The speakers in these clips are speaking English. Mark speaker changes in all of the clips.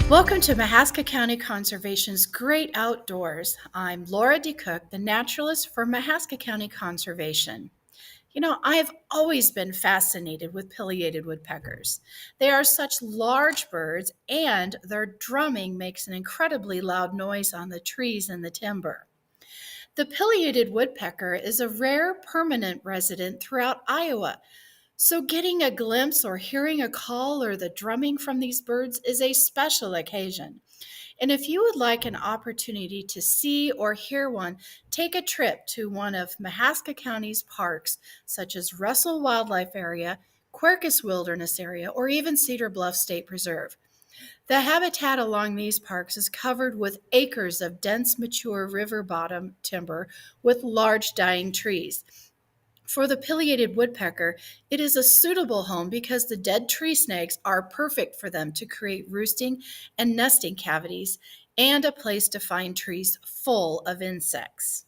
Speaker 1: Welcome to Mahaska County Conservation's Great Outdoors. I'm Laura DeCook, the naturalist for Mahaska County Conservation. I've always been fascinated with pileated woodpeckers. They are such large birds, and their drumming makes an incredibly loud noise on the trees and the timber. The pileated woodpecker is a rare permanent resident throughout Iowa, so getting a glimpse or hearing a call or the drumming from these birds is a special occasion. And if you would like an opportunity to see or hear one, take a trip to one of Mahaska County's parks, such as Russell Wildlife Area, Quercus Wilderness Area, or even Cedar Bluff State Preserve. The habitat along these parks is covered with acres of dense, mature river bottom timber with large dying trees. For the pileated woodpecker, it is a suitable home because the dead tree snakes are perfect for them to create roosting and nesting cavities and a place to find trees full of insects.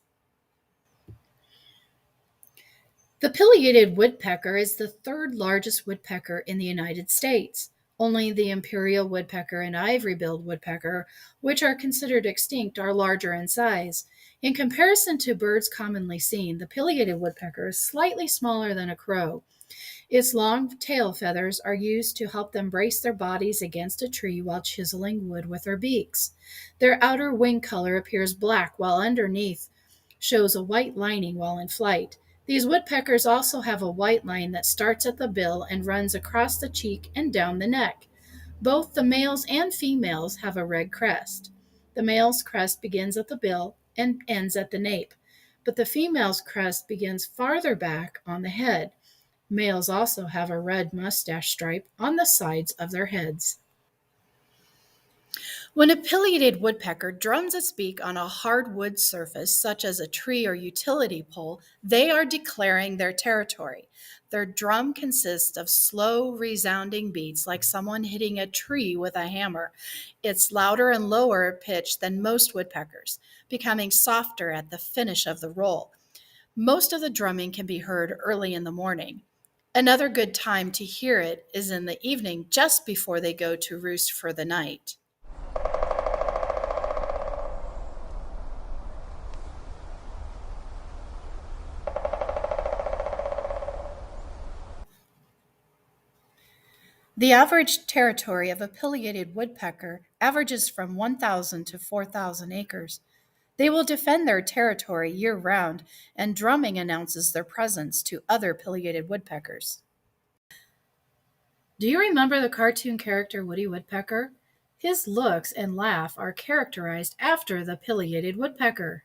Speaker 1: The pileated woodpecker is the third largest woodpecker in the United States. Only the imperial woodpecker and ivory-billed woodpecker, which are considered extinct, are larger in size. In comparison to birds commonly seen, the pileated woodpecker is slightly smaller than a crow. Its long tail feathers are used to help them brace their bodies against a tree while chiseling wood with their beaks. Their outer wing color appears black, while underneath shows a white lining while in flight. These woodpeckers also have a white line that starts at the bill and runs across the cheek and down the neck. Both the males and females have a red crest. The male's crest begins at the bill and ends at the nape, but the female's crest begins farther back on the head. Males also have a red mustache stripe on the sides of their heads. When a pileated woodpecker drums its beak on a hardwood surface, such as a tree or utility pole, they are declaring their territory. Their drum consists of slow, resounding beats like someone hitting a tree with a hammer. It's louder and lower pitched than most woodpeckers, becoming softer at the finish of the roll. Most of the drumming can be heard early in the morning. Another good time to hear it is in the evening, just before they go to roost for the night. The average territory of a pileated woodpecker averages from 1,000 to 4,000 acres. They will defend their territory year-round, and drumming announces their presence to other pileated woodpeckers. Do you remember the cartoon character Woody Woodpecker? His looks and laugh are characterized after the pileated woodpecker.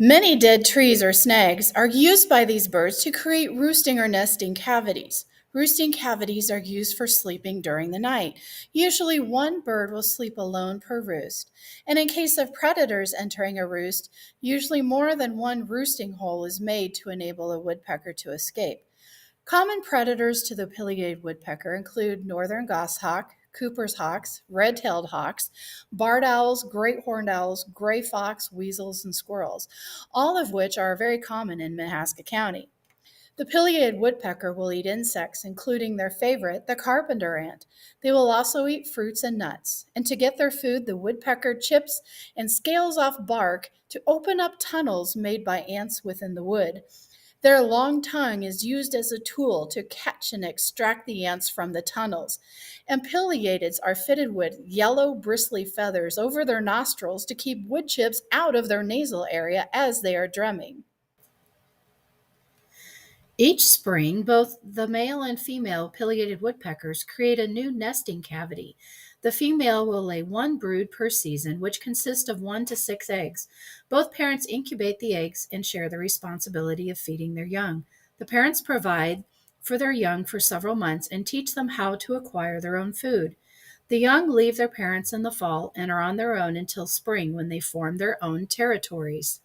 Speaker 1: Many dead trees or snags are used by these birds to create roosting or nesting cavities. Roosting cavities are used for sleeping during the night. Usually one bird will sleep alone per roost. And in case of predators entering a roost, usually more than one roosting hole is made to enable a woodpecker to escape. Common predators to the pileated woodpecker include northern goshawk, Cooper's hawks, red-tailed hawks, barred owls, great horned owls, gray fox, weasels, and squirrels, all of which are very common in Mahaska County. The pileated woodpecker will eat insects, including their favorite, the carpenter ant. They will also eat fruits and nuts. And to get their food, the woodpecker chips and scales off bark to open up tunnels made by ants within the wood. Their long tongue is used as a tool to catch and extract the ants from the tunnels. And pileateds are fitted with yellow, bristly feathers over their nostrils to keep wood chips out of their nasal area as they are drumming. Each spring, both the male and female pileated woodpeckers create a new nesting cavity. The female will lay one brood per season, which consists of 1 to 6 eggs. Both parents incubate the eggs and share the responsibility of feeding their young. The parents provide for their young for several months and teach them how to acquire their own food. The young leave their parents in the fall and are on their own until spring, when they form their own territories.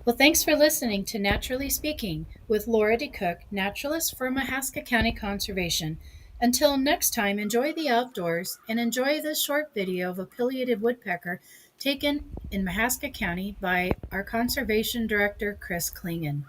Speaker 1: Well, thanks for listening to Naturally Speaking with Laura DeCook, naturalist for Mahaska County Conservation. Until next time, enjoy the outdoors and enjoy this short video of a pileated woodpecker taken in Mahaska County by our Conservation Director, Chris Klingen.